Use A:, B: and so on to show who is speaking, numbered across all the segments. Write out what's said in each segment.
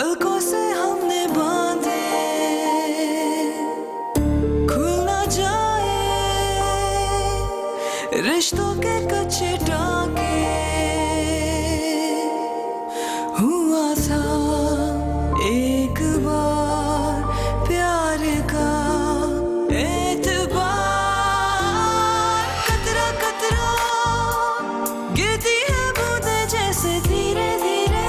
A: पलकों से हमने बांधे खुल ना जाए रिश्तों के कच्चे टाके। हुआ था एक बार प्यार का एतबार, कतरा कतरा गिरती है बूंदे जैसे धीरे धीरे,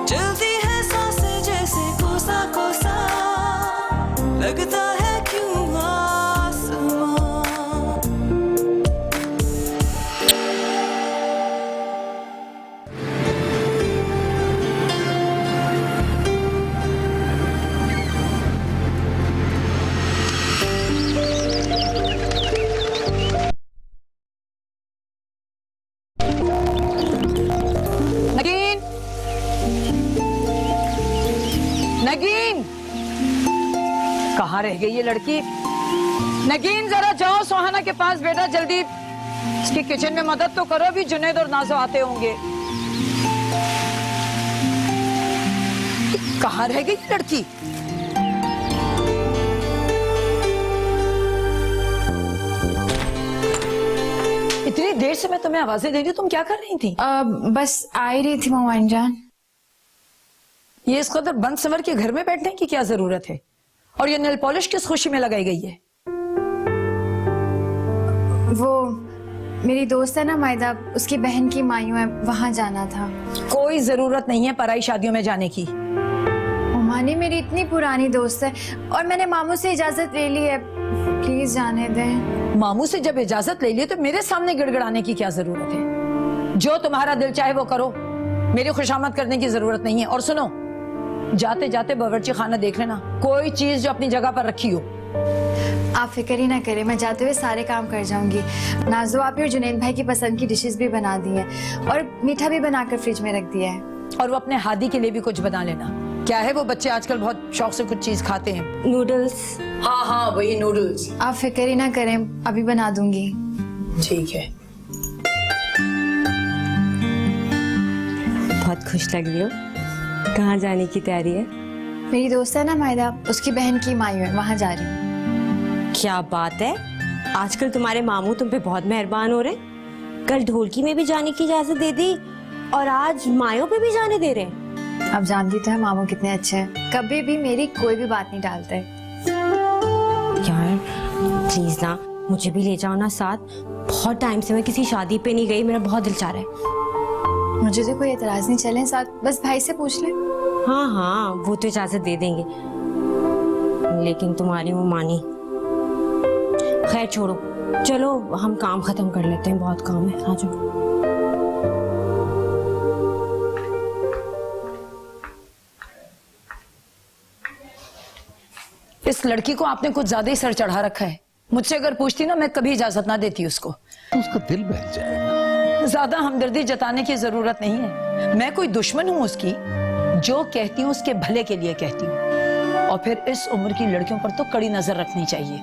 A: चलती है सांसें जैसे कोसा कोसा, लगता है क्यों आसमां।
B: नगीन, नगीन, कहाँ रह गई ये लड़की? नगीन जरा जाओ सुहाना के पास बेटा, जल्दी इसकी किचन में मदद तो करो, अभी जुनैद और नाज़ो आते होंगे। कहाँ रह गई ये लड़की? इतनी देर से मैं तुम्हें आवाजें दे रही हूँ, तुम क्या कर रही थी?
C: बस आ ही रही थी मम्मा जान।
B: ये इस कदर बंद सवर के घर में बैठने की क्या जरूरत है? और ये नेल पॉलिश किस खुशी में लगाई गई है?
C: वो मेरी दोस्त है ना मायदा, उसकी बहन की मायूं है, वहां जाना था।
B: कोई जरूरत नहीं है पराई शादियों में जाने की।
C: मम्मा ने मेरी इतनी पुरानी दोस्त है और मैंने मामू से इजाजत ले ली है, प्लीज जाने दें।
B: मामू से जब इजाजत ले ली तो मेरे सामने गिड़गिड़ाने की क्या जरूरत है? जो तुम्हारा दिल चाहे वो करो, मेरी खुशामद करने की जरूरत नहीं है। और सुनो, जाते जाते बावर्ची खाना देख लेना, कोई चीज जो अपनी जगह पर रखी हो।
C: आप फिक्र ही ना करें, मैं जाते हुए सारे काम कर जाऊंगी। नाज़ो आप और जुनैद भाई की पसंद की डिशेस भी बना दी है और मीठा भी बनाकर फ्रिज में रख दिया है।
B: और वो अपने हादी के लिए भी कुछ बना लेना। क्या है वो बच्चे आजकल बहुत शौक से कुछ चीज खाते हैं।
C: नूडल्स।
B: हाँ हाँ वही नूडल्स।
C: आप फिक्र ही ना करें, अभी बना दूंगी।
B: ठीक है।
D: बहुत खुश लग रही हो, कहाँ जाने की तैयारी है?
C: मेरी दोस्त है ना मायदा, उसकी बहन की मायूं है, वहां जा रही हूँ।
D: क्या बात है, आजकल तुम्हारे मामू तुम पे बहुत मेहरबान हो रहे। कल ढोलकी में भी जाने की इजाजत दे दी और आज मायों पे भी जाने दे रहे।
C: अब जानती तो है मामू कितने अच्छे हैं, कभी भी मेरी कोई भी बात नहीं टालते।
D: यार प्लीज ना, मुझे भी ले जाओ ना साथ। बहुत टाइम से मैं किसी शादी पे नहीं गई, मेरा बहुत दिल चाह रहा है।
C: मुझे तो कोई एतराज नहीं, चलें साथ, बस भाई से पूछ ले।
D: हाँ हाँ वो तो इजाजत दे देंगे, लेकिन तुम्हारी वो मानी। खैर छोड़ो, चलो हम काम खत्म कर लेते हैं, बहुत काम है। आ जाओ।
B: इस लड़की को आपने कुछ ज्यादा ही सर चढ़ा रखा है। मुझसे अगर पूछती ना, मैं कभी इजाजत ना देती उसको।
E: तो उसका दिल बहल जाएगा।
B: ज्यादा हमदर्दी जताने की जरूरत नहीं है। मैं कोई दुश्मन हूँ उसकी? जो कहती हूँ उसके भले के लिए कहती हूँ। और फिर इस उम्र की लड़कियों पर तो कड़ी नजर रखनी चाहिए।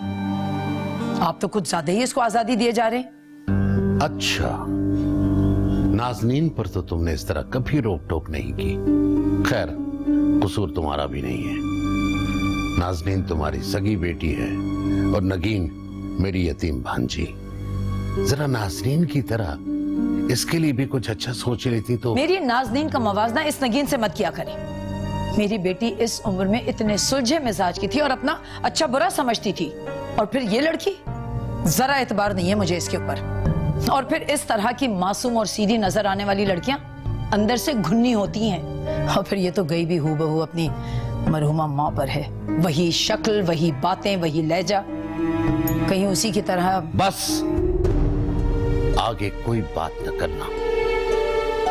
B: आप तो कुछ ज्यादा ही इसको आजादी दिए जा रहे हैं।
E: अच्छा, नाज़नीन पर तो तुमने इस तरह कभी रोक टोक नहीं की। खैर कसूर तुम्हारा भी नहीं है। नाज़नीन तुम्हारी सगी बेटी है और नगीन मेरी यतीम भांजी। जरा नाज़नीन की तरह इसके लिए भी कुछ अच्छा सोच लेती तो। मेरी
B: नाज़नीन का मवाजना इस नगीन से मत किया करें। मेरी बेटी इस उम्र में इतने सुलझे मिजाज की थी और अपना अच्छा बुरा समझती थी, और फिर ये लड़की, जरा एतबार नहीं है मुझे इसके ऊपर। और फिर इस तरह की मासूम और सीधी नजर आने वाली लड़कियां अंदर से घुन्नी होती हैं। और फिर ये तो गई भी हूबहू अपनी मरहुमा माँ पर है। वही शक्ल, वही बातें, वही लहजा, कहीं उसी की तरह।
E: बस आगे कोई बात न करना।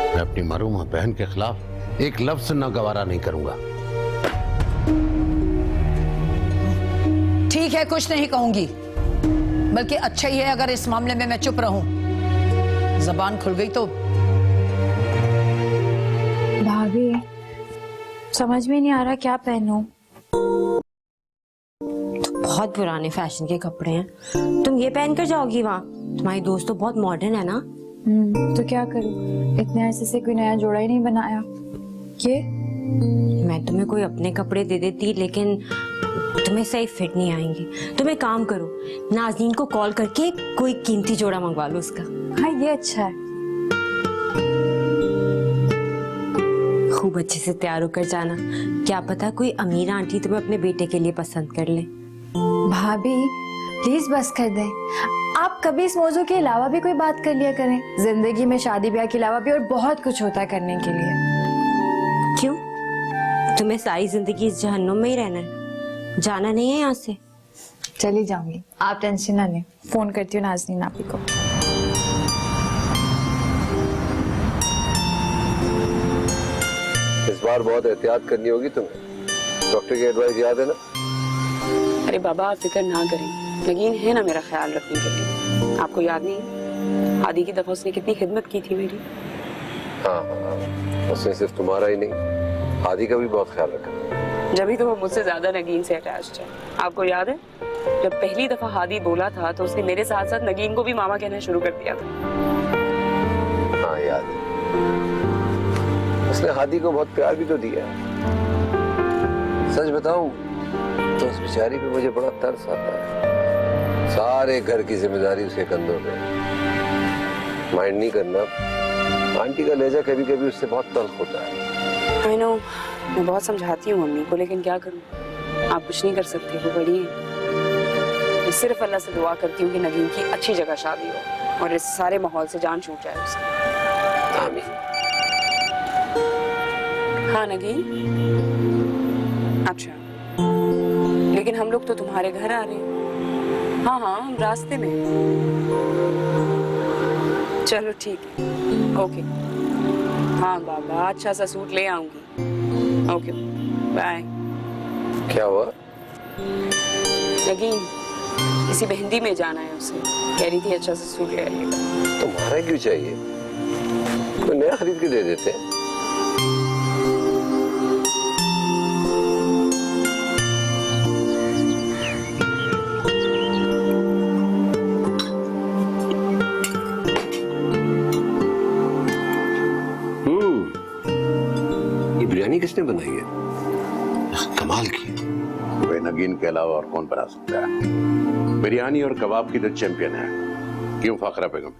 E: मैं अपनी मरहुमा बहन के खिलाफ एक लफ्ज न गवारा नहीं करूंगा।
B: ठीक है, कुछ नहीं कहूंगी, बल्कि अच्छा ही है अगर इस मामले में मैं चुप रहूं। जबान खुल गई तो।
C: भाभी समझ में नहीं आ रहा क्या पहनूं।
D: तो बहुत पुराने फैशन के कपड़े हैं, तुम ये पहन कर जाओगी वहाँ? तुम्हारी दोस्त तो बहुत मॉडर्न है ना।
C: तो क्या करूं, इतने अरसे से कोई नया जोड़ा ही नहीं बनाया। ये
D: मैं तुम्हें कोई अपने कपड़े दे देती, लेकिन तुम्हें सही फिट नहीं आएंगे। तुम एक काम करो, नाज़नीन को कॉल करके कोई कीमती जोड़ा मंगवा लो उसका।
C: हाँ ये अच्छा है।
D: खूब अच्छे से तैयार होकर जाना, क्या पता कोई अमीर आंटी तुम्हें अपने बेटे के लिए पसंद कर ले।
C: भाभी प्लीज बस कर दें, आप कभी इस मौजू के अलावा भी कोई बात कर लिया करें। जिंदगी में शादी ब्याह के अलावा भी और बहुत कुछ होता है करने के लिए।
D: क्यों, तुम्हें सारी जिंदगी इस जहन्नुम में ही रहना है? जाना नहीं है यहाँ से?
C: चली जाऊंगी, आप टेंशन ना लें। फोन करती हूँ नाज़नीन आपी को।
F: इस बार बहुत एहतियात करनी होगी तुम्हें, डॉक्टर की एडवाइस याद है ना?
G: अरे बाबा आप फिक्र ना करें, नगीन है ना मेरा ख्याल रखने के लिए। आपको याद नहीं आदि की दफा उसने कितनी खिदमत की थी मेरी?
F: हाँ हाँ, उसने सिर्फ तुम्हारा ही नहीं आदि का भी बहुत ख्याल रखा।
G: जब ही तो वो मुझसे ज्यादा नगीन से अटैच्ड है। आपको याद है जब पहली दफा हादी बोला था तो उसने मेरे साथ साथ नगीन को भी मामा कहना शुरू कर दिया था।
F: हाँ याद है, उसने हादी को बहुत प्यार भी तो दिया। सच बताऊं तो उस बेचारी पे मुझे बड़ा तरस आता है। सारे घर की जिम्मेदारी उसके कंधों पे। माइंड नहीं करना, आंटी का लहजा कभी कभी उससे बहुत तल्ख होता है।
G: आई नो, मैं बहुत समझाती हूँ मम्मी को, लेकिन क्या करूँ, आप कुछ नहीं कर सकते, वो बड़ी है। मैं सिर्फ अल्लाह से दुआ करती हूँ कि नगीन की अच्छी जगह शादी हो और इस सारे माहौल से जान छूट जाए उसकी।
F: आमीन।
G: हाँ नगीन, अच्छा लेकिन हम लोग तो तुम्हारे घर आ रहे हैं। हाँ हाँ, हम रास्ते में। चलो ठीक है, ओके। हाँ बाबा, अच्छा सा सूट ले आऊंगी। Okay bye.
F: क्या हुआ?
G: नगीन किसी मेहंदी में जाना है उसे, कह रही थी अच्छा सा सूट ले आइएगा।
F: तुम्हारा क्यों चाहिए? कोई नया खरीद के दे देते हैं। ये बिरयानी किसने बनाई है?
E: कमाल की, वे नगीन के अलावा और कौन बना सकता है? बिरयानी और कबाब की तो चैंपियन है। क्यों फाखरा बेगम?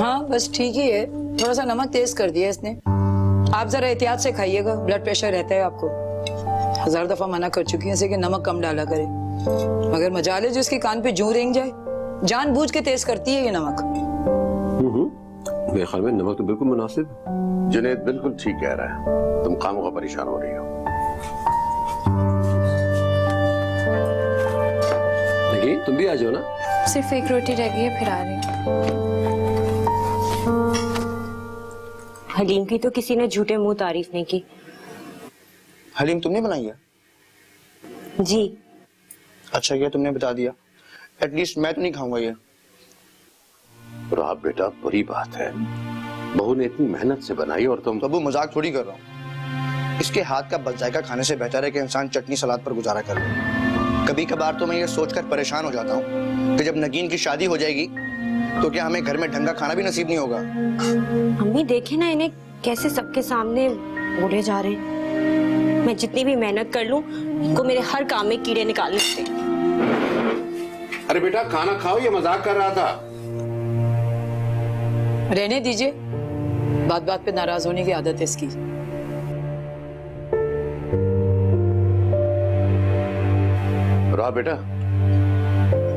B: हाँ बस ठीक ही है, थोड़ा सा नमक तेज कर दिया इसने। आप जरा एहतियात से खाइएगा, ब्लड प्रेशर रहता है आपको। 1000 दफा मना कर चुकी है इसे कि नमक कम डाला करे, मगर मजाल है जो इसके कान पे जूं रेंग जाए। जानबूझ के तेज करती है ये नमक।
F: मेरे ख्याल में नमक तो बिल्कुल मुनासिब।
E: जुनैद बिल्कुल ठीक कह रहा है, तुम खामोखा परेशान हो रही हो।
F: नगीन तुम भी आ जाओ ना।
C: सिर्फ एक रोटी रह गई है, फिर आ रही हूँ।
D: हलीम की तो किसी ने झूठे मुंह तारीफ नहीं की।
H: हलीम तुमने बनाई है?
D: जी।
H: अच्छा किया तुमने बता दिया, एटलीस्ट मैं तो नहीं खाऊंगा ये।
E: राब बेटा, बुरी बात है, बहू ने इतनी मेहनत से बनाई और तुम।
H: तो मजाक थोड़ी कर रहा हूँ। इसके हाथ का बदजायका खाने से बेहतर है कि इंसान चटनी सलाद पर गुजारा कर ले। कभी कभार तो मैं ये सोचकर परेशान हो जाता हूँ कि जब नगीन की शादी हो जाएगी तो क्या हमें घर में ढंग का खाना भी नसीब नहीं होगा।
D: मम्मी देखे ना इन्हें कैसे सबके सामने बोले जा रहे हैं। मैं जितनी भी मेहनत कर लूं, इनको मेरे हर काम में कीड़े निकाल लेते।
E: अरे बेटा खाना खाओ, ये मजाक कर रहा था।
B: रहने दीजिए, बात बात पे नाराज होने की आदत है इसकी।
E: राब बेटा,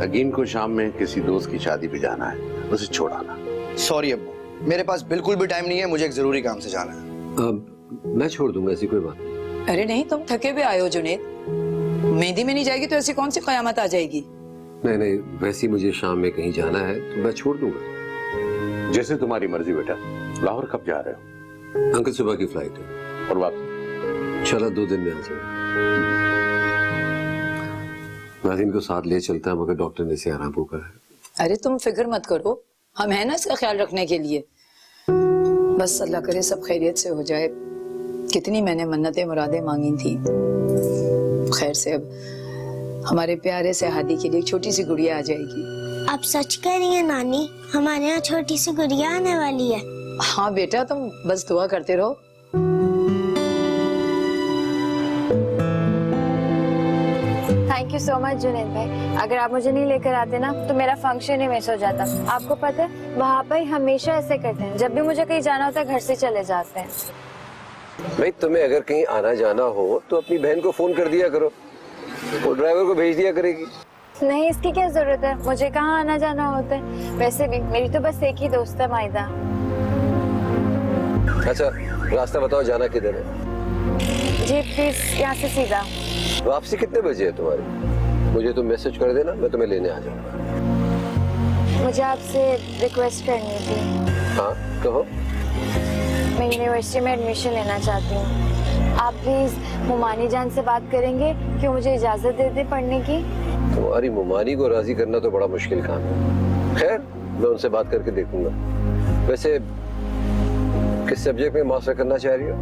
E: नगीन को शाम में किसी दोस्त की शादी पे जाना है, उसे छोड़ाना।
H: सॉरी अब्बू, मेरे पास बिल्कुल भी टाइम नहीं है, मुझे एक जरूरी काम से जाना है।
F: मैं छोड़ दूंगा, ऐसी कोई बात नहीं।
B: अरे नहीं, तुम थके हुए आए हो जुनैद। मेहंदी में नहीं जाएगी तो ऐसी कौन सी कयामत आ जाएगी?
F: नहीं नहीं, वैसे ही मुझे शाम में कहीं जाना है तो मैं छोड़ दूंगा।
E: जैसे तुम्हारी मर्जी बेटा। लाहौर कब जा रहे हो?
F: अंकल सुबह की फ्लाइट है
E: और वापस?
F: चला 2 दिन में आ जाए। नाज़नीन को साथ ले चलता है, मगर डॉक्टर ने इसे आराम को कहा है।
B: अरे तुम फिक्र मत करो, हम हैं ना इसका ख्याल रखने के लिए। बस अल्लाह करे सब खैरियत से हो जाए। कितनी मैंने मन्नतें मुरादें मांगी थी। खैर से अब हमारे प्यारे से हादी के लिए एक छोटी सी गुड़िया आ जाएगी।
I: आप सच कह रही हैं नानी, हमारे यहाँ छोटी सी गुड़िया आने वाली है।
B: हाँ बेटा, तुम बस दुआ करते रहो।
C: Thank you so much Junaid भाई। अगर आप मुझे नहीं लेकर आते ना तो मेरा फंक्शन ही मिस हो जाता। आपको पता है वहाँ पर हमेशा ऐसे करते हैं, जब भी मुझे कहीं जाना होता है घर से चले जाते हैं।
F: भाई तुम्हें अगर कहीं आना जाना हो तो अपनी बहन को फोन कर दिया करो, वो ड्राइवर को भेज दिया करेगी।
C: नहीं, इसकी क्या जरूरत है, मुझे कहाँ आना जाना होता है। वैसे भी मेरी तो बस एक ही दोस्त है मायदा।
F: अच्छा रास्ता बताओ, जाना किधर है?
C: जी प्लीज यहाँ से सीधा।
F: वापसी कितने बजे है तुम्हारी? मुझे तुम मैसेज कर देना, मैं तुम्हें लेने आ जाऊंगा।
C: मुझे आपसे रिक्वेस्ट करनी थी।
F: हाँ कहो।
C: मैं यूनिवर्सिटी में एडमिशन लेना चाहती हूँ। आप प्लीज मुमानी जान से बात करेंगे कि मुझे इजाजत दे दे पढ़ने की।
F: तुम्हारी मुमानी को राजी करना तो बड़ा मुश्किल काम है। खैर मैं उनसे बात करके देखूंगा। वैसे किस सब्जेक्ट में मास्टर करना चाह रही हो?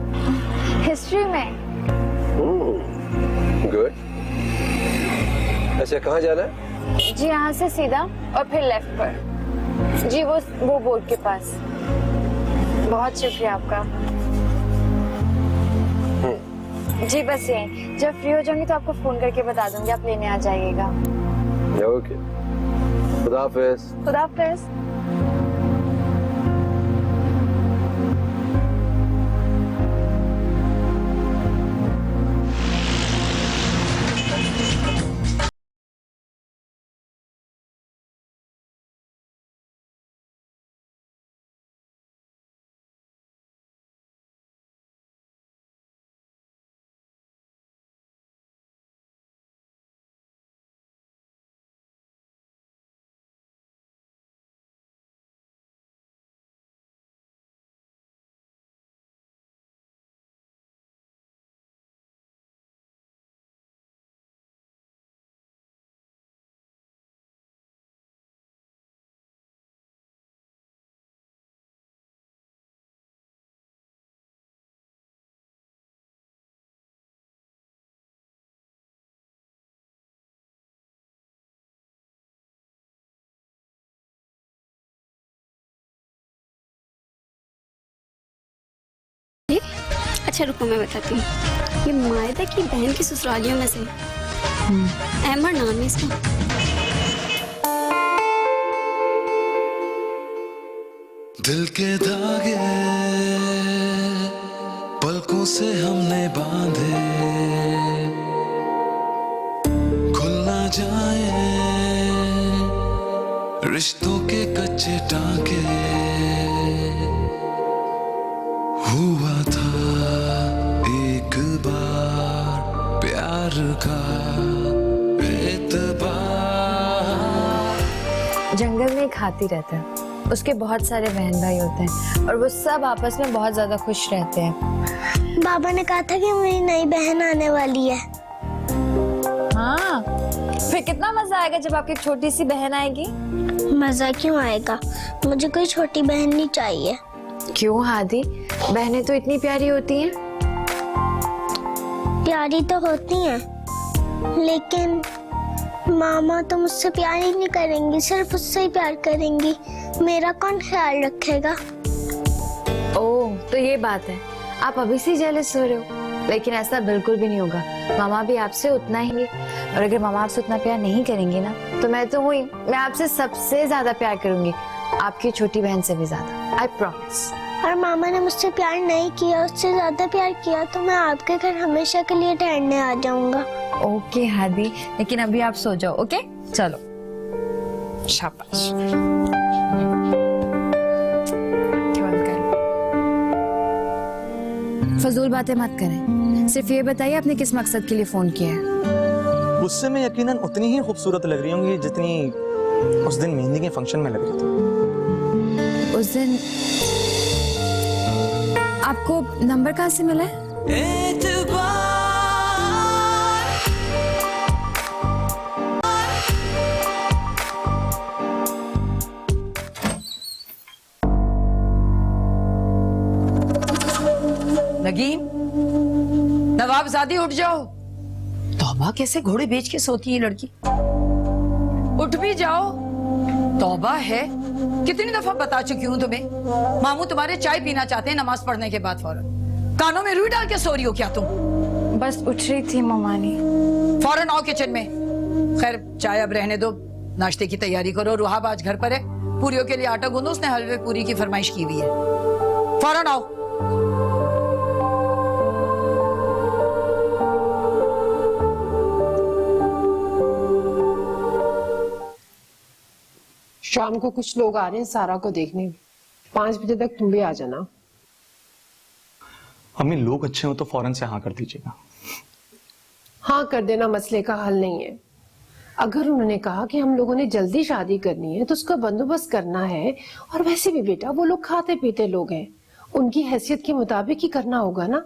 C: हिस्ट्री में।
F: गुड। अच्छा कहाँ जाना है?
C: जी यहाँ से सीधा और फिर लेफ्ट पर। जी वो बोर्ड के पास। बहुत शुक्रिया आपका। जी बस यही, जब फ्री हो जाऊंगी तो आपको फोन करके बता दूंगी, आप लेने आ जाइएगा।
F: ओके, खुदा हाफिज।
C: खुदा हाफिज।
J: अच्छा रुको मैं बताती हूँ। ये मायदा की बहन की ससुरालियों में से अहमद नाम है इसका।
A: दिल के धागे पलकों से हमने बांधे, खुल ना जाए रिश्तों के कच्चे टांके। हुआ था एक बार प्यार का एतबार।
C: जंगल में एक हाथी रहता है, उसके बहुत सारे बहन भाई होते हैं और वो सब आपस में बहुत ज्यादा खुश रहते हैं।
I: बाबा ने कहा था कि मेरी नई बहन आने वाली है।
C: हाँ, फिर कितना मजा आएगा जब आपकी छोटी सी बहन आएगी।
I: मजा क्यों आएगा, मुझे कोई छोटी बहन नहीं चाहिए।
C: क्यों हादी, बहनें तो इतनी प्यारी होती हैं।
I: प्यारी तो होती हैं, लेकिन मामा तो मुझसे प्यार ही नहीं करेंगी, सिर्फ उससे ही प्यार करेंगी। मेरा कौन ख्याल रखेगा?
C: ओह तो ये बात है, आप अभी से जेलस हो रहे हो, लेकिन ऐसा बिल्कुल भी नहीं होगा। मामा भी आपसे उतना ही, और अगर मामा आपसे उतना प्यार नहीं करेंगी ना तो मैं तो हुई, मैं आपसे सबसे ज्यादा प्यार करूंगी, आपकी छोटी बहन से भी ज्यादा, आई प्रॉमिस।
I: और मामा ने मुझसे प्यार नहीं किया, उससे ज्यादा प्यार किया तो मैं आपके घर हमेशा के लिए ठहरने आ जाऊंगा।
C: ओके हादी, लेकिन अभी आप सो जाओ। ओके चलो, शाबाश। फजूल बातें मत करें, सिर्फ ये बताइए आपने किस मकसद के लिए फोन किया है।
K: उससे मैं यकीनन उतनी ही खूबसूरत लग रही होंगी जितनी उस दिन मेहंदी के फंक्शन में लग रही थी।
C: उस दिन आपको नंबर कहाँ से मिला है?
B: नगीन, नवाबजादी उठ जाओ। तौबा, कैसे घोड़े बेच के सोती है लड़की। उठ भी जाओ, तौबा है। कितनी दफा बता चुकी हूँ तुम्हें, मामू तुम्हारे चाय पीना चाहते हैं नमाज पढ़ने के बाद फौरन। कानों में रुई डाल के सो रही हो क्या तुम?
C: बस उठ रही थी ममानी।
B: फौरन आओ किचन में, खैर चाय अब रहने दो, नाश्ते की तैयारी करो। रुहाब आज घर पर है, पूरियों के लिए आटा गूंदो, उसने हलवे पूरी की फरमाइश की हुई है। फौरन आओ।
L: शाम को कुछ लोग आ रहे हैं सारा को देखने, 5 बजे तक तुम भी आ जाना।
K: अम्मी लोग अच्छे हो तो फौरन से हाँ कर दीजिएगा।
L: हाँ कर देना मसले का हल नहीं है। अगर उन्होंने कहा कि हम लोगों ने जल्दी शादी करनी है तो उसका बंदोबस्त करना है, और वैसे भी बेटा वो लोग खाते पीते लोग हैं, उनकी हैसियत के मुताबिक ही करना होगा ना।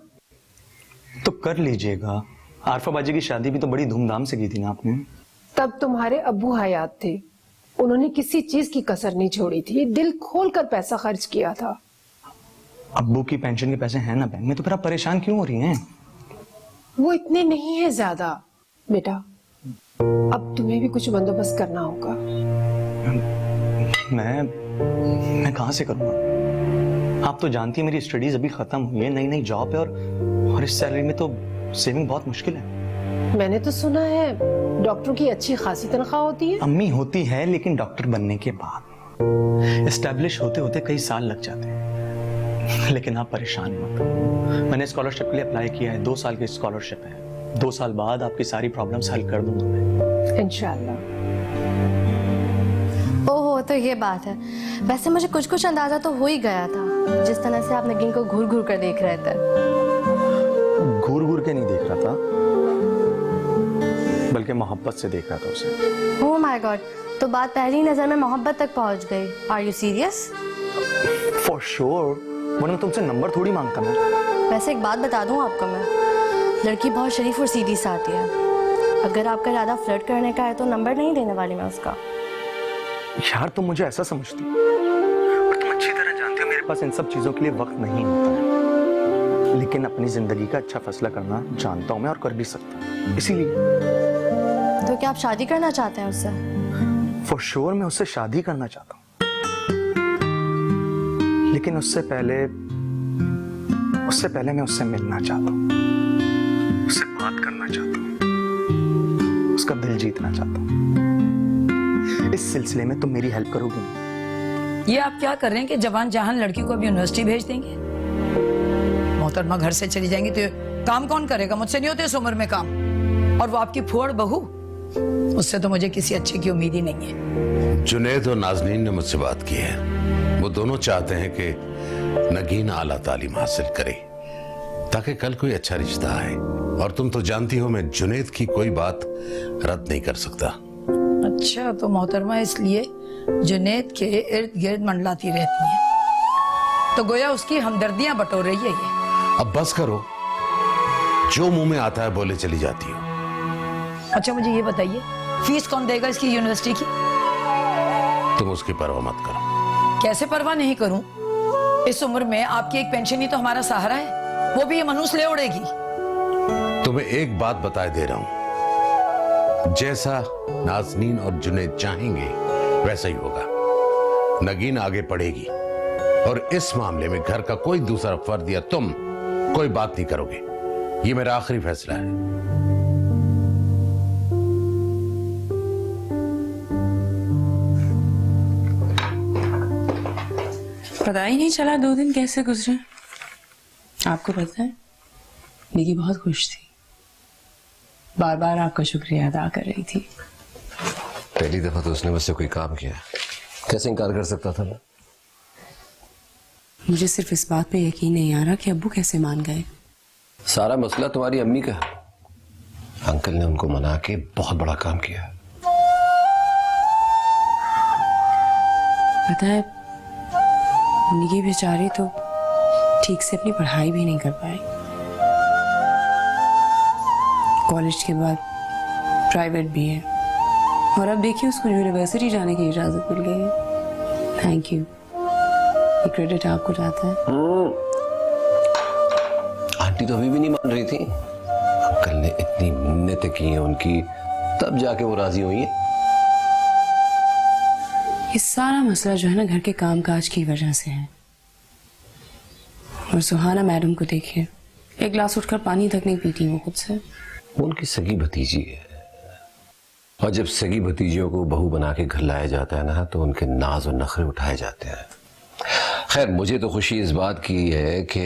K: तो कर लीजिएगा। आरफा बाजी की शादी भी तो बड़ी धूमधाम से की थी ना आपने।
L: तब तुम्हारे अब्बू हयात थे, उन्होंने किसी चीज की कसर नहीं छोड़ी थी, दिल खोल कर पैसा खर्च किया था।
K: अब्बू की पेंशन के पैसे हैं ना बैंक में, तो फिर आप परेशान क्यों हो रही हैं?
L: वो इतने नहीं है ज्यादा बेटा, अब तुम्हें भी कुछ बंदोबस्त करना होगा।
K: मैं कहां से करूंगा? आप तो जानती है मेरी स्टडीज अभी खत्म हुई है, नई नई जॉब है, और इस सैलरी में तो सेविंग बहुत मुश्किल है।
L: मैंने तो सुना है डॉक्टरों की अच्छी खासी तनख्वाह होती है।
K: अम्मी होती है, लेकिन डॉक्टर बनने के बाद एस्टेब्लिश होते होते कई साल लग जाते हैं। लेकिन आप परेशान मत, मैंने स्कॉलरशिप के लिए अप्लाई किया है, 2 साल की स्कॉलरशिप है। 2 साल बाद आपकी सारी प्रॉब्लम्स हल कर दूंगा मैं,
L: इंशाल्लाह।
C: ओहो, तो ये बात है। वैसे मुझे कुछ कुछ अंदाजा तो हो ही गया था, जिस तरह से आप नगीन को घूर घूर कर देख रहे थे।
K: घूर घूर के नहीं देख रहा था, बल्कि मोहब्बत से देख रहा था उसे।
C: ओह माय गॉड, तो बात पहली नजर में मोहब्बत तक पहुंच गई। Are you serious?
K: For sure, वरना तुमसे नंबर थोड़ी मांगता मैं।
C: वैसे एक बात बता दूं आपको, मैं लड़की बहुत शरीफ और सीधी सादी है। अगर आपका इरादा फ्लर्ट करने का है तो नंबर नहीं देने वाली मैं उसका।
K: यार तुम मुझे ऐसा समझती हो, और तुम अच्छी तरह जानती हो मेरे पास इन सब चीजों के लिए वक्त नहीं होता है। लेकिन अपनी जिंदगी का अच्छा फैसला करना जानता हूं मैं, और कर भी सकता हूं। इसीलिए
C: तो क्या आप शादी करना चाहते हैं उससे?
K: फॉर श्योर मैं उससे शादी करना चाहता हूं, लेकिन उससे पहले मैं उससे मिलना चाहता हूं, उससे बात करना चाहता हूं, उसका दिल जीतना चाहता हूं। इस सिलसिले में तुम मेरी हेल्प करोगी?
B: ये आप क्या कर रहे हैं कि जवान जहान लड़की को अब यूनिवर्सिटी भेज देंगे? मोहतरमा घर से चली जाएंगी तो काम कौन करेगा? मुझसे नहीं होते इस उम्र में काम। और वो आपकी फुअड़ बहू, उससे तो मुझे किसी अच्छे की उम्मीद ही नहीं है।
E: जुनैद और नाजनीन ने मुझसे बात की है, वो दोनों चाहते हैं कि नगीन आला तालीम हासिल करे ताकि कल कोई अच्छा रिश्ता आए। और तुम तो जानती हो मैं जुनैद की कोई बात रद्द नहीं कर सकता।
B: अच्छा, तो मोहतरमा इसलिए जुनैद के इर्द गिर्द मंडलाती रहती हैं, तो गोया उसकी हमदर्दियां बटोर रही है ये।
E: अब बस करो, जो मुंह में आता है बोले चली जाती हो।
B: अच्छा मुझे ये बताइए, फीस कौन देगा इसकी यूनिवर्सिटी की?
E: तुम उसकी परवाह मत करो।
B: कैसे परवाह नहीं करूं? इस उम्र में आपकी एक पेंशन ही तो हमारा सहारा है, वो भी ये मनूस ले उड़ेगी।
E: तुम्हें एक बात बताए दे रहा हूं, जैसा नाजनीन और जुनैद चाहेंगे वैसा ही होगा। नगीन आगे पढ़ेगी, और इस मामले में घर का कोई दूसरा फर्द या तुम कोई बात नहीं करोगे। ये मेरा आखिरी फैसला है।
G: पता ही नहीं चला 2 दिन कैसे गुजरे। आपको पता है, निकी बहुत खुश थी, बार बार आपका शुक्रिया अदा कर रही थी।
F: पहली दफा तो उसने मुझसे कोई काम किया, कैसे इनकार कर सकता था मैं?
G: मुझे सिर्फ इस बात पे यकीन नहीं आ रहा कि अब्बू कैसे मान गए।
F: सारा मसला तुम्हारी अम्मी का। अंकल ने उनको मना के बहुत बड़ा काम किया।
G: पता है, निकी बेचारी तो ठीक से अपनी पढ़ाई भी नहीं कर पाई। कॉलेज के बाद प्राइवेट भी है, और अब देखिए उसको यूनिवर्सिटी जाने की इजाजत मिल गई है। थैंक यू, ये क्रेडिट आपको जाता है।
F: आंटी तो अभी भी नहीं मान रही थी। अंकल ने इतनी मिन्नतें की हैं उनकी, तब जाके वो राजी हुई हैं।
G: ये सारा मसला जो है ना घर के कामकाज की वजह से है। और सुहाना मैडम को देखिए, एक गिलास उठकर पानी तक नहीं पीती वो खुद से।
F: वो उनकी सगी भतीजी है, और जब सगी भतीजियों को बहू बना के घर लाया जाता है ना, तो उनके नाज और नखरे उठाए जाते हैं। खैर, मुझे तो खुशी इस बात की है कि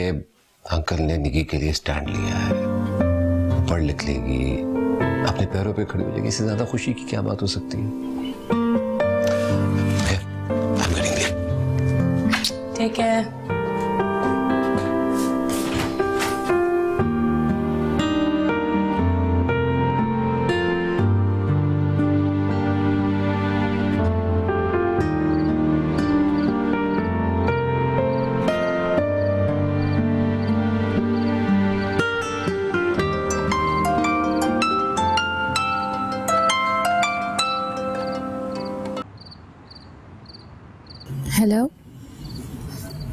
F: अंकल ने निकी के लिए स्टैंड लिया है। पढ़ लिख लेगी, अपने पैरों पे खड़ी हो जाएगी, इससे ज्यादा खुशी की क्या बात हो सकती है। I'm getting late.
B: Take care.
C: Hello,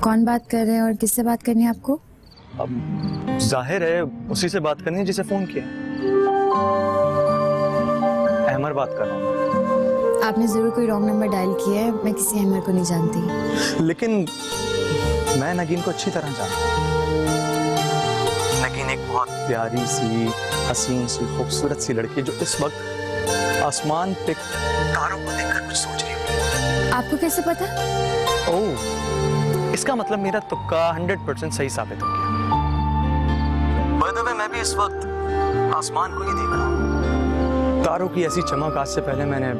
C: कौन बात कर रहे हैं और किससे बात करनी है आपको?
K: अब जाहिर है उसी से बात करनी है जिसे फोन किया। अहमर बात कर रहा हूँ।
C: आपने जरूर कोई रॉन्ग नंबर डायल किया है। मैं किसी अहमर को नहीं जानती।
K: लेकिन मैं नगीन को अच्छी तरह जानता हूँ। नगीन एक बहुत प्यारी सी, हसीन सी, खूबसूरत सी लड़की जो इस वक्त आसमान पे तारों को देखकर कुछ सोच रही है।
C: आपको कैसे पता?
K: ओह, इसका मतलब मेरा तुक्का 100% सही साबित हो गया। By the way, मैं भी इस वक्त आसमान को ही देख रहा हूँ। तारों की ऐसी चमक आज से पहले मैंने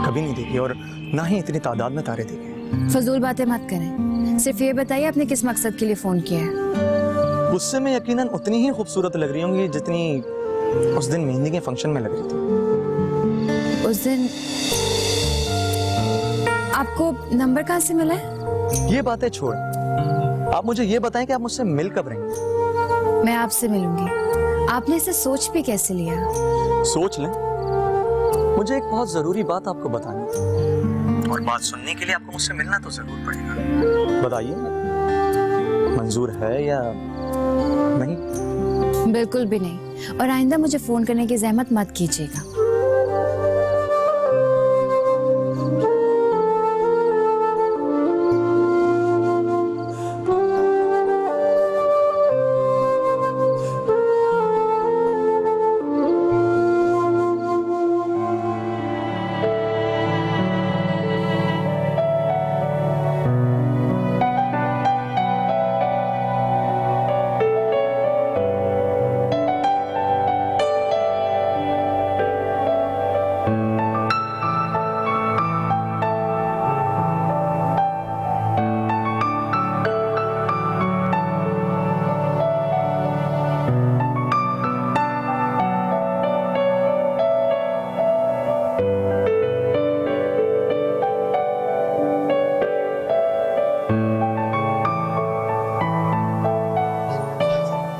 K: कभी नहीं देखी और ना ही इतनी तादाद में तारे देखे।
C: फजूल बातें मत करें, सिर्फ ये बताइए आपने किस मकसद के लिए फोन किया है?
K: गुस्से में यकीनन उतनी ही खूबसूरत लग रही होंगी जितनी उस दिन मेहंदी के फंक्शन में लग रही थी।
C: उस दिन आपको नंबर कहाँ से मिला है?
K: ये बातें छोड़, आप मुझे ये बताएं कि आप मुझसे मिल कब रहेंगे?
C: मैं आपसे मिलूंगी। आपने इसे सोच भी कैसे लिया?
K: सोच लें, मुझे एक बहुत जरूरी बात आपको बतानी है और बात सुनने के लिए आपको मुझसे मिलना तो जरूर पड़ेगा। बताइए, मंजूर है या नहीं?
C: बिल्कुल भी नहीं, और आइंदा मुझे फोन करने की जहमत मत कीजिएगा।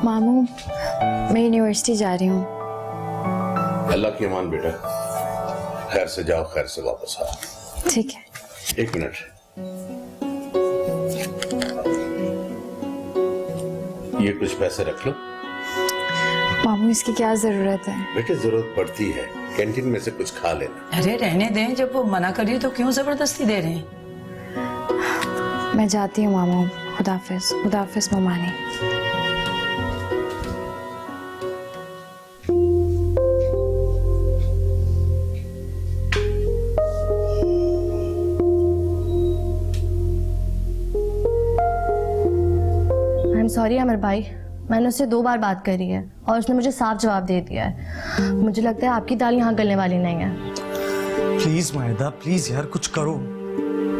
C: मामू, मैं यूनिवर्सिटी जा रही हूँ।
E: अल्लाह की अमान बेटा, खैर से जाओ, खैर से वापस आओ।
C: ठीक है।
E: एक मिनट, ये कुछ पैसे रख लो।
C: मामू, इसकी क्या जरूरत है?
E: बेटे, जरूरत पड़ती है, कैंटीन में से कुछ खा लेना।
B: अरे रहने दें, जब वो मना करिए तो क्यों जबरदस्ती दे रहे हैं?
C: मैं जाती हूँ मामू। खुदाफिज। खुदाफिज ममानी।
M: सॉरी अमर भाई, मैंने उससे 2 बार बात करी है और उसने मुझे साफ जवाब दे दिया है। मुझे लगता है आपकी दाल यहाँ गलने वाली नहीं है।
K: प्लीज माहिदा, प्लीज यार कुछ करो,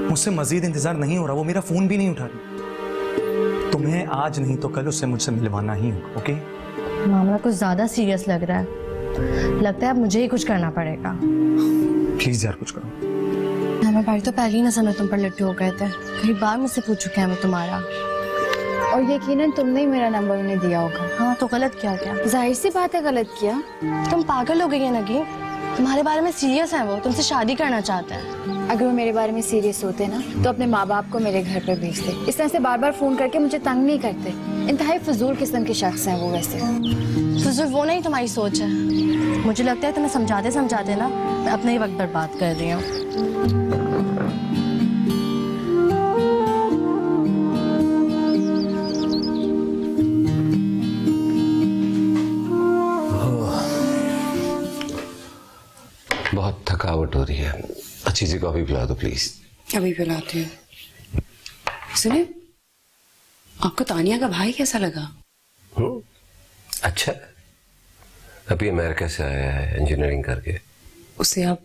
K: मुझसे मजीद इंतजार नहीं हो रहा। वो मेरा फोन भी नहीं उठा रही। तुम्हें आज नहीं तो कल उससे मुझसे मिलवाना ही होगा। ओके?
M: मामला कुछ ज्यादा सीरियस लग रहा है। लगता है अब मुझे ही कुछ करना पड़ेगा।
K: प्लीज यार कुछ करो।
M: अमर भाई तो पहले ही नजर में तुम पर लट्टू हो गए थे। कई बार मुझसे पूछ चुके हैं मैं तुम्हारा,
C: और यकीनन तुमने ही मेरा नंबर उन्हें दिया होगा।
M: हाँ तो गलत किया क्या?
C: जाहिर सी बात है, गलत किया।
M: तुम पागल हो गई है नगी, तुम्हारे बारे में सीरियस है वो, तुमसे शादी करना चाहते हैं।
C: अगर वो मेरे बारे में सीरियस होते ना तो अपने माँ बाप को मेरे घर पे भेजते। इस तरह से बार बार फोन करके मुझे तंग नहीं करते। इंतहाई फजूल किस्म के शख्स हैं वो। वैसे
M: फजूल वो नहीं, तुम्हारी सोच है। मुझे लगता है तुम्हें समझाते समझाते ना मैं अपना ही वक्त बर्बाद कर रही हूँ।
F: बहुत अच्छी सी कॉफी पिला दो प्लीज।
G: अभी पिलाती हूँ। सुनिए, आपको तानिया का भाई कैसा लगा?
F: अच्छा, अभी अमेरिका से आया है इंजीनियरिंग करके।
G: उससे आप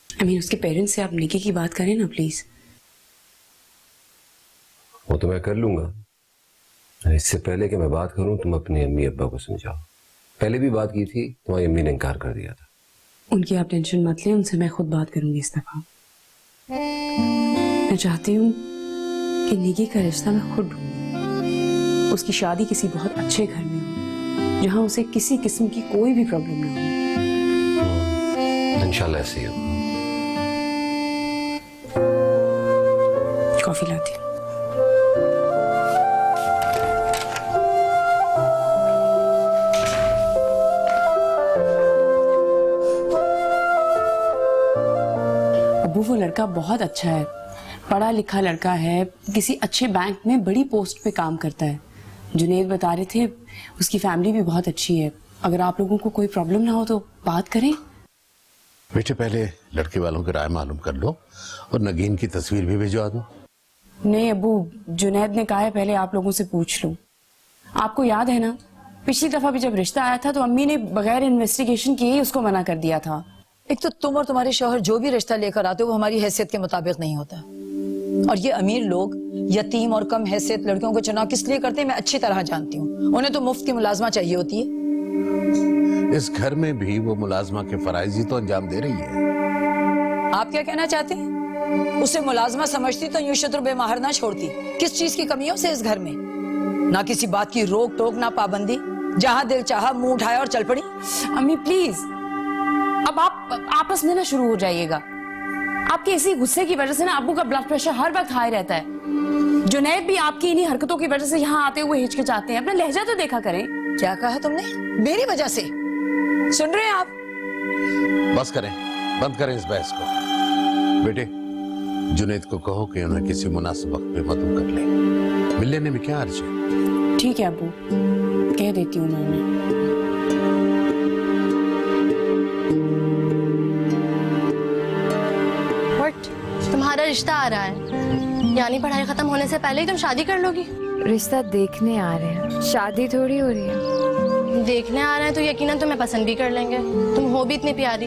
G: उसके पेरेंट्स से आप निकी की बात करें ना प्लीज।
F: वो तो मैं कर लूंगा। इससे पहले कि मैं बात करूं तुम अपनी अम्मी अब्बा को समझाओ। पहले भी बात की थी, तुम्हारी अम्मी ने इनकार कर दिया था।
G: उनकी आप टेंशन मत लें, उनसे मैं खुद बात करूंगी इस दफा। मैं चाहती हूँ कि निकी का रिश्ता मैं खुद ढूंढूं। उसकी शादी किसी बहुत अच्छे घर में हो, जहां उसे किसी किस्म की कोई भी प्रॉब्लम ना हो।
F: इंशाल्लाह ऐसे ही हो।
G: कॉफी लाती हूँ। अबू वो लड़का बहुत अच्छा है, पढ़ा लिखा लड़का है, किसी अच्छे बैंक में बड़ी पोस्ट पे काम करता है। जुनेद बता रहे थे उसकी फैमिली भी बहुत अच्छी है। अगर आप लोगों को कोई प्रॉब्लम ना हो तो बात करें।
E: बेटे पहले लड़के वालों की राय मालूम कर लो और नगीन की तस्वीर भी भिजवा दो।
G: नहीं अबू, जुनैद ने कहा है पहले आप लोगों से पूछ लो। आपको याद है ना, पिछली दफा भी जब रिश्ता आया था तो अम्मी ने बगैर इन्वेस्टिगेशन किए ही उसको मना कर दिया था।
B: एक तो तुम और तुम्हारे शौहर जो भी रिश्ता लेकर आते हो वो हमारी हैसियत के मुताबिक नहीं होता। और ये अमीर लोग यतीम और कम हैसियत लड़कियों को चुनाव किस लिए करते हैं मैं अच्छी तरह जानती हूँ। उन्हें तो मुफ्त की मुलाजमा चाहिए होती है।
E: इस घर में भी वो मुलाजमा के फराइज ही तो अंजाम दे रही है।
B: आप क्या कहना चाहते हैं? उसे मुलाजमा समझती तो यूं शत्रु बेमाहर ना छोड़ती। किस चीज की कमी है उसे इस घर में? ना किसी बात की रोक टोक, ना पाबंदी, जहां दिल चाहा मुंह उठाया और चल पड़ी।
G: अम्मी प्लीज, अब आप आपस में ना शुरू हो जाइएगा। आपके इसी गुस्से की वजह से ना अब्बू का ब्लड प्रेशर हर वक्त हाई रहता है। जुनैद भी आपकी इन्हीं हरकतों की वजह से यहाँ आते हुए हिचकिचाते हैं। अपना लहजा तो देखा करें।
B: क्या कहा तुमने? मेरी वजह से? सुन रहे हैं आप?
E: बस करें, बंद करें इस बहस को। बेटे जुनैद को कहो कि उन्हें किसी मुनासिब वक्त पे मदद कर ले। मिल लेने में क्या अर्ज है?
G: ठीक है अब्बू, कह देती हूँ मैं।
M: तुम्हारा रिश्ता आ रहा है, यानी पढ़ाई खत्म होने से पहले ही तुम शादी कर लोगी?
C: रिश्ता देखने आ रहे हैं, शादी थोड़ी हो रही है।
M: देखने आ रहे हैं तो यकीनन तुम्हें पसंद भी कर लेंगे, तुम हो भी इतनी प्यारी।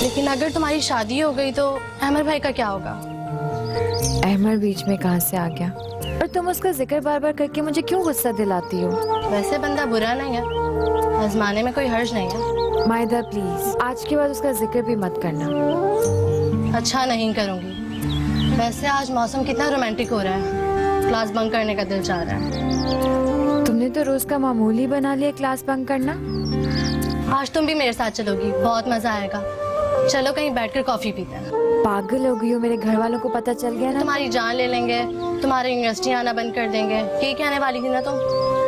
M: लेकिन अगर तुम्हारी शादी हो गई तो अहमद भाई का क्या होगा?
C: अहमद बीच में कहाँ से आ गया? और तुम उसका जिक्र बार बार करके मुझे क्यों गुस्सा दिलाती हो?
M: वैसे बंदा बुरा नहीं है, आजमाने में कोई हर्ज नहीं है।
C: मायदा प्लीज, आज के बाद उसका जिक्र भी मत करना।
M: अच्छा नहीं करूंगी। वैसे आज मौसम कितना रोमांटिक हो रहा है, क्लास बंक करने का दिल चाह रहा है।
C: तुमने तो रोज का मामूली बना लिया क्लास बंक करना।
M: आज तुम भी मेरे साथ चलोगी, बहुत मजा आएगा। चलो कहीं बैठकर कॉफी पीते हैं।
C: पागल हो गई हो, मेरे घर वालों को पता चल गया ना।
M: तुम्हारी जान ले लेंगे, तुम्हारे यूनिवर्सिटी आना बंद कर देंगे। यही कहने वाली थी ना तुम?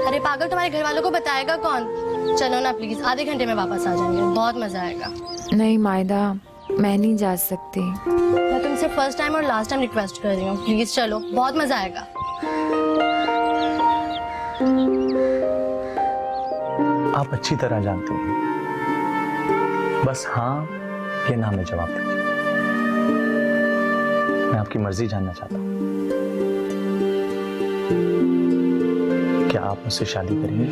M: अरे पागल, तुम्हारे घर वालों को बताएगा कौन? चलो ना प्लीज, आधे घंटे में वापस आ जाएंगे, बहुत मजा आएगा।
C: नहीं मायदा, मैं नहीं जा सकती।
M: मैं तुमसे फर्स्ट टाइम और लास्ट टाइम रिक्वेस्ट कर रही हूँ, प्लीज चलो, बहुत मजा आएगा।
K: आप अच्छी तरह जानते हो, बस हाँ या ना में जवाब दीजिए। मैं आपकी मर्जी जानना चाहता हूँ, क्या आप मुझसे शादी करेंगे?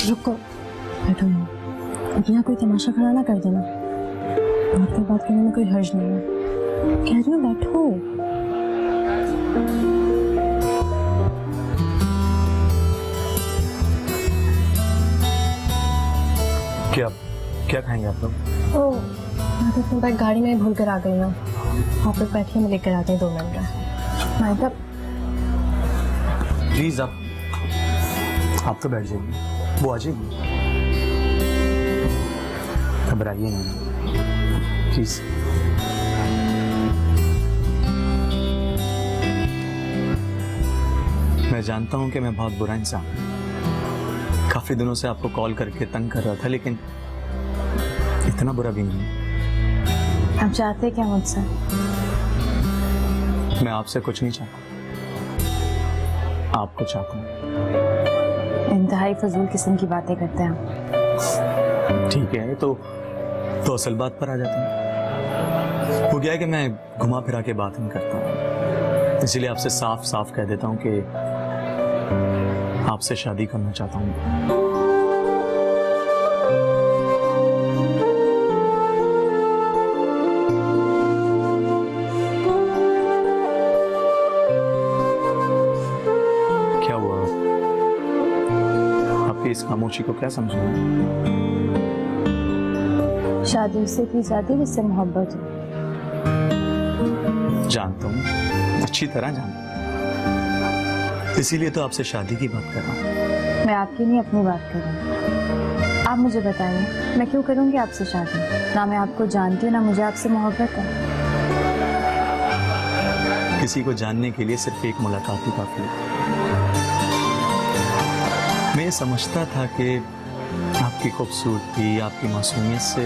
M: रुको, बैठो ना। अब यहाँ कोई तमाशा खड़ा ना कर देना। आपसे बात करने में कोई हर्ज नहीं है, कह रही हूँ बैठो।
K: क्या खाएंगे आप लोग?
M: ओह, मैं तो अपना बैग गाड़ी में भूल कर आ गई हूँ। आप लोग बैठिए, मैं लेकर आती हूँ 2 मिनट में। मायदा
K: प्लीज आप तो बैठ जाइए, वो आ जाएगी। घबराइए नहीं प्लीज। मैं जानता हूं कि मैं बहुत बुरा इंसान हूं। काफी दिनों से आपको कॉल करके तंग कर रहा था, लेकिन इतना बुरा भी नहीं।
C: आप चाहते क्या मुझसे?
K: मैं आपसे कुछ नहीं चाहता, आपको चाहता हूँ।
C: इंतहाई फजूल किस्म की बातें करते हैं आप।
K: ठीक है, तो असल बात पर आ जाते हैं। वो क्या है कि मैं घुमा फिरा के बात नहीं करता हूँ, इसीलिए आपसे साफ साफ कह देता हूँ कि आपसे शादी करना चाहता हूँ। क्या हुआ? आपकी इस खामोशी को क्या समझूं?
C: शादी उससे की जाती है जिससे मोहब्बत हो।
K: जानता हूँ, अच्छी तरह जानता हूँ, इसीलिए तो आपसे शादी की बात कर रहा हूँ।
C: मैं आपकी नहीं अपनी बात कर रही हूँ। आप मुझे बताइए, मैं क्यों करूँगी आपसे शादी? ना मैं आपको जानती हूँ, ना मुझे आपसे मोहब्बत है।
K: किसी को जानने के लिए सिर्फ एक मुलाकात ही काफी है। मैं ये समझता था कि आपकी खूबसूरती, आपकी मासूमियत से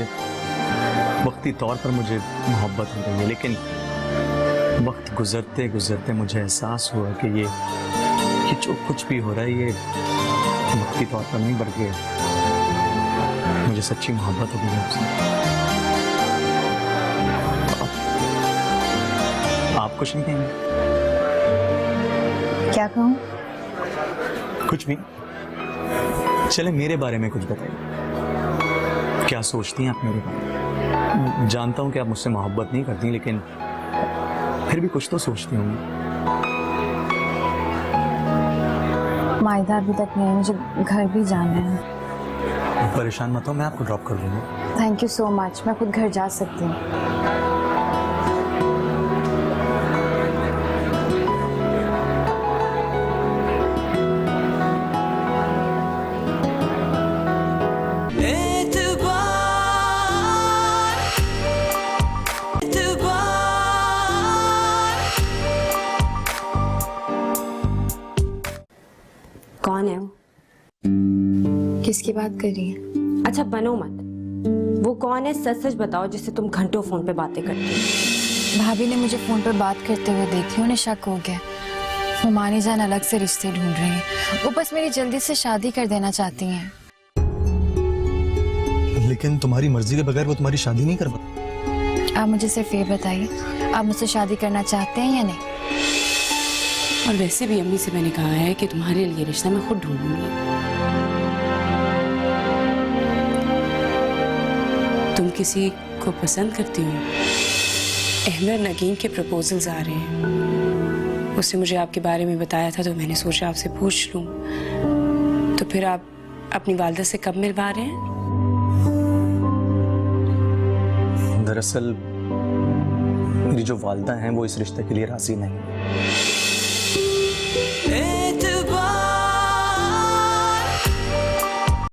K: वक्ती तौर पर मुझे मोहब्बत हो रही है, लेकिन वक्त गुजरते गुजरते मुझे एहसास हुआ कि ये जो कुछ भी हो रहा है ये वक्ती तौर पर नहीं, बल्कि मुझे सच्ची मोहब्बत हो गई है आपसे। आप कुछ नहीं कहेंगे?
C: क्या कहूँ?
K: कुछ भी। चले मेरे बारे में कुछ बताइए, क्या सोचती हैं आप मेरे बारे में? जानता हूं कि आप मुझसे मोहब्बत नहीं करती, लेकिन फिर भी कुछ तो सोचती होंगी।
C: मायदा अभी तक नहीं, मुझे घर भी जाना है।
K: परेशान मत हो, मैं आपको ड्रॉप कर दूंगा।
C: थैंक यू सो मच, मैं खुद घर जा सकती हूँ।
D: कौन है वो?
C: किसकी बात कर रही है?
D: अच्छा बनो मत, वो कौन है सच सच बताओ, जिससे तुम घंटों फोन पे बातें करती हो।
C: भाभी ने मुझे फोन पर बात करते हुए देखी, उन्हें शक हो गया। वो मानी जान अलग से रिश्ते ढूंढ रही हैं। वो बस मेरी जल्दी से शादी कर देना चाहती हैं।
N: लेकिन तुम्हारी मर्जी के बगैर वो तुम्हारी शादी नहीं कर पाती।
C: आप मुझे सिर्फ ये बताइए, आप मुझसे शादी करना चाहते हैं या नहीं?
G: और वैसे भी अम्मी से मैंने कहा है कि तुम्हारे लिए रिश्ता मैं खुद ढूंढूंगी। तुम किसी को पसंद करती हो? अहमद नगीन के प्रपोजल्स आ रहे हैं। उसने मुझे आपके बारे में बताया था, तो मैंने सोचा आपसे पूछ लूं। तो फिर आप अपनी वालिदा से कब मिलवा रहे हैं?
K: दरअसल मेरी जो वालिदा हैं वो इस रिश्ते के लिए राजी नहीं है।